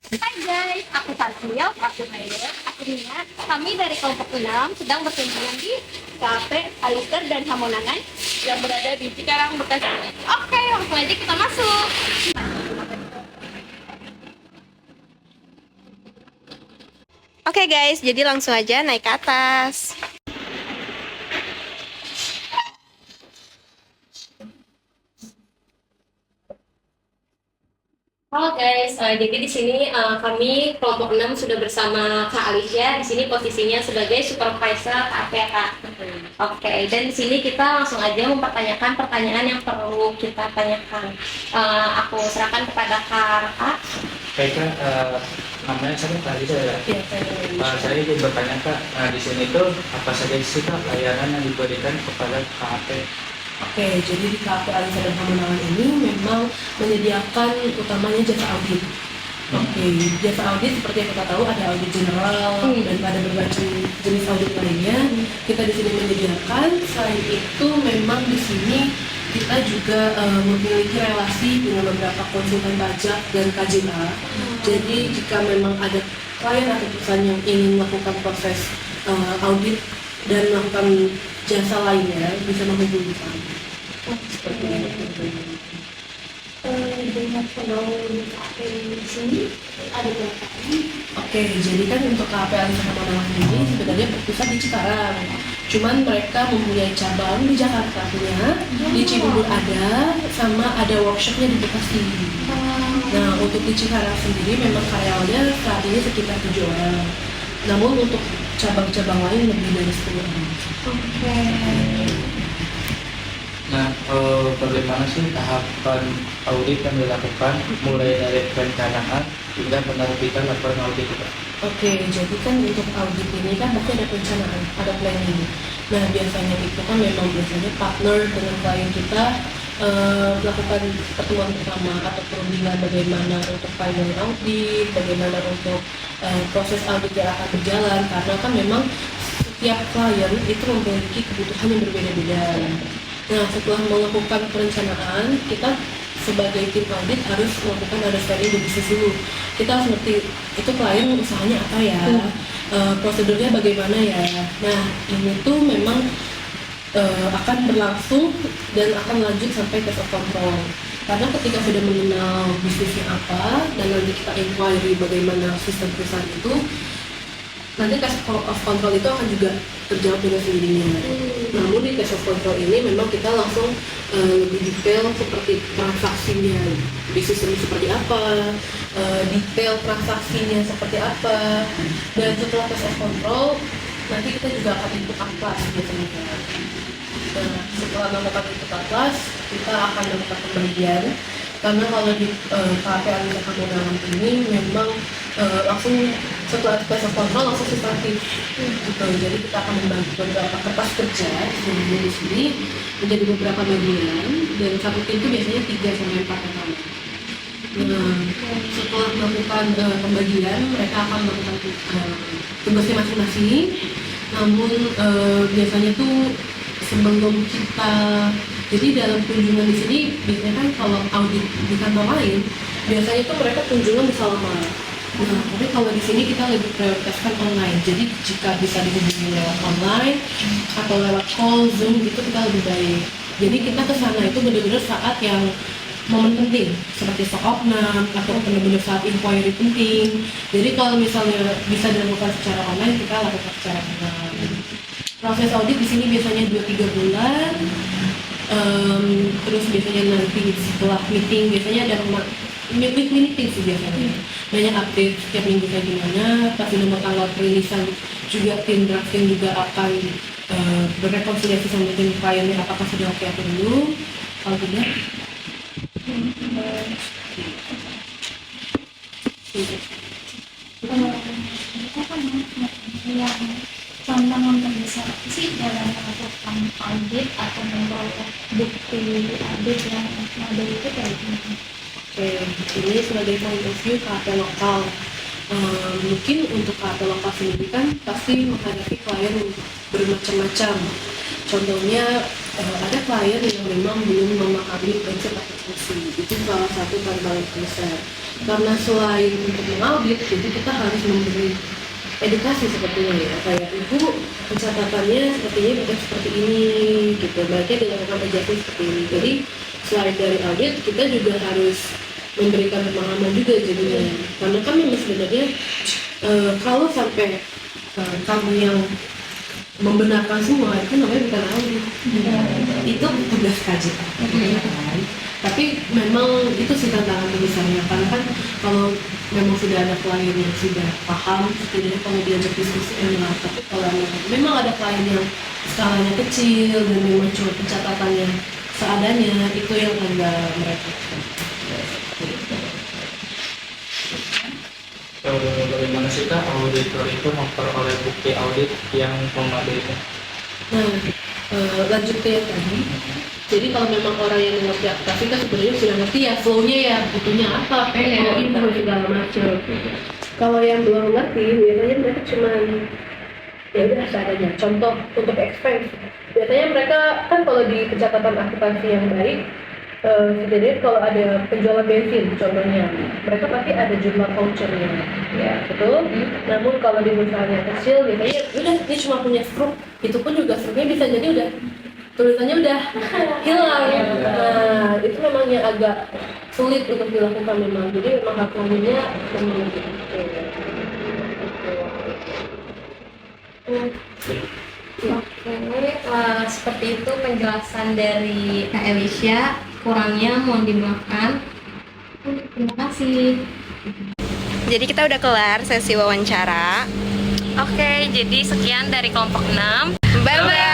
Hai guys, aku Tansil, aku Mayer, aku Nia. Kami dari kelompok 6 sedang berkunjungan di Cafe Alister dan Hamonangan yang berada di Cikarang, Bekasi. Oke, langsung aja kita masuk. Oke guys, jadi langsung aja naik ke atas. Halo guys, jadi di sini kami kelompok 6 sudah bersama Kak Alicia. Di sini posisinya sebagai supervisor KPK. Oke, dan di sini kita langsung aja mempertanyakan pertanyaan yang perlu kita tanyakan. Aku serahkan kepada Kak Raka. Baik Kak, namanya saya Kak Alicia ya. Iya, Saya ingin bertanya Kak, di sini tuh apa saja sih Kak layanan yang diberikan kepada KAP? Oke, jadi di KAP Alisa dan Pemenangan ini memang menyediakan utamanya jasa audit. Oke, jasa audit seperti yang kita tahu ada audit general dan ada berbagai jenis audit lainnya. Kita di sini menyediakan. Selain itu, memang di sini kita juga memiliki relasi dengan beberapa konsultan pajak dan KJA. Jadi jika memang ada klien atau perusahaan yang ingin melakukan proses audit dan melakukan jasa lainnya bisa menghubungi kami. Seperti itu. Dengan pegawai KP di sini ada berapa? Oke, jadi kan untuk KP Alisa Pemenangan ini sebenarnya berpusat di Cikarang. Cuman mereka mempunyai cabang di Jakarta punya, di Cibubur ada, sama ada workshopnya di Bekasi. Nah, untuk di Cikarang sendiri memang karyawannya saat ini sekitar 7 orang. Namun untuk cabang-cabang lain lebih dari 10 orang. Oke. Nah, bagaimana sih tahapan audit yang dilakukan mulai dari perencanaan hingga penerbitan laporan audit Kak? Oke, jadi kan untuk audit ini kan pasti ada perencanaan, ada planning. Nah, biasanya itu kan memang biasanya partner dengan klien kita melakukan pertemuan pertama atau perundingan bagaimana untuk final audit, bagaimana untuk proses audit yang akan berjalan, karena kan memang setiap klien itu memiliki kebutuhan yang berbeda-beda. Nah, setelah melakukan perencanaan, kita sebagai tim audit harus melakukan understanding the business dulu. Kita harus ngerti itu klien usahanya apa ya, prosedurnya bagaimana ya. Nah, ini tuh memang akan berlangsung dan akan lanjut sampai test of control. Karena ketika sudah mengenal bisnisnya apa dan nanti kita inquiry bagaimana sistem perusahaan itu, nanti test of control itu akan juga terjawab dengan sendirinya. Namun di test of control ini memang kita langsung lebih detail seperti transaksinya, bisnisnya seperti apa, detail transaksinya seperti apa, dan setelah test of control nanti kita juga akan input atlas biasanya. Nah, setelah melakukan input atlas, kita akan melakukan pembagian. Karena kalau di KP Alisa Pemenangan ini memang langsung setelah test of control langsung substantif gitu. Jadi kita akan membagi beberapa kertas kerja di sini menjadi beberapa bagian dan satu tim itu biasanya 3 sampai 4 orang. Nah, setelah melakukan pembagian, mereka akan melakukan tugasnya masing-masing. Namun biasanya tuh sebelum kita, jadi dalam kunjungan di sini biasanya kan kalau audit di kantor lain biasanya tuh mereka kunjungan bisa lama. Nah, tapi kalau di sini kita lebih prioritaskan online. Jadi jika bisa dihubungi lewat online atau lewat call, Zoom gitu kita lebih baik. Jadi kita ke sana itu benar-benar saat yang momen penting seperti stock opnam atau benar-benar saat inquiry penting. Jadi kalau misalnya bisa dilakukan secara online, kita lakukan secara online. Proses audit di sini biasanya 2-3 bulan. Terus biasanya nanti setelah meeting biasanya ada weekly meeting sih biasanya. Banyak update setiap minggu kayak gimana. Pasti nomor tanggal perilisan juga tim drafting juga akan berrekonsiliasi sama tim kliennya apakah sudah oke atau belum. Kalau tidak, Tantangan terbesar apa sih dalam melakukan audit atau memperoleh bukti audit yang model itu kayak gimana? oke, ini sebagai point of view KP lokal. Mungkin untuk KP lokal sendiri kan pasti menghadapi klien bermacam-macam. Contohnya ada klien yang memang belum memahami prinsip akuntansi. Itu salah satu tantangan besar. Karena selain untuk mengaudit, jadi kita harus memberi edukasi sepertinya ya, kayak ibu pencatatannya sepertinya bukan seperti ini gitu, baiknya dilakukan adjustment seperti ini. Jadi selain dari audit, kita juga harus memberikan pemahaman juga jadinya, karena kan memang sebenarnya kalau sampai kamu yang membenarkan semua itu namanya bukan audit, itu tugas KJK kan. Tapi memang itu sih tantangan terbesarnya, karena kan kalau memang sudah ada klien yang sudah paham, setidaknya kalau dia berdiskusi enak. Tapi kalau memang ada klien yang skalanya kecil dan memang cuma pencatatannya seadanya, itu yang agak merepotkan. Bagaimana sih Kak auditor itu memperoleh bukti audit yang memadai? Nah, lanjut ke yang tadi. Jadi kalau memang orang yang mengerti akuntansi kan sebenarnya sudah ngerti ya flow-nya ya, butuhnya apa, PO, info segala macam. Kalau yang belum ngerti, biasanya mereka cuma ya udah seadanya. Contoh untuk expense, biasanya mereka kan kalau di pencatatan akuntansi yang baik, sebenarnya kalau ada penjualan bensin contohnya, mereka pasti ada jumlah vouchernya, ya betul. Namun kalau di perusahaan yang kecil, biasanya udah dia cuma punya struk, itu pun juga struknya bisa jadi udah tulisannya udah hilang. Nah, itu memang yang agak sulit untuk dilakukan memang. Jadi memang hak lainnya memang Oke, seperti itu penjelasan dari Kak Elisha. Kurangnya mohon dimaafkan. Terima kasih. Jadi kita udah kelar sesi wawancara. Oke, jadi sekian dari kelompok 6. Bye bye.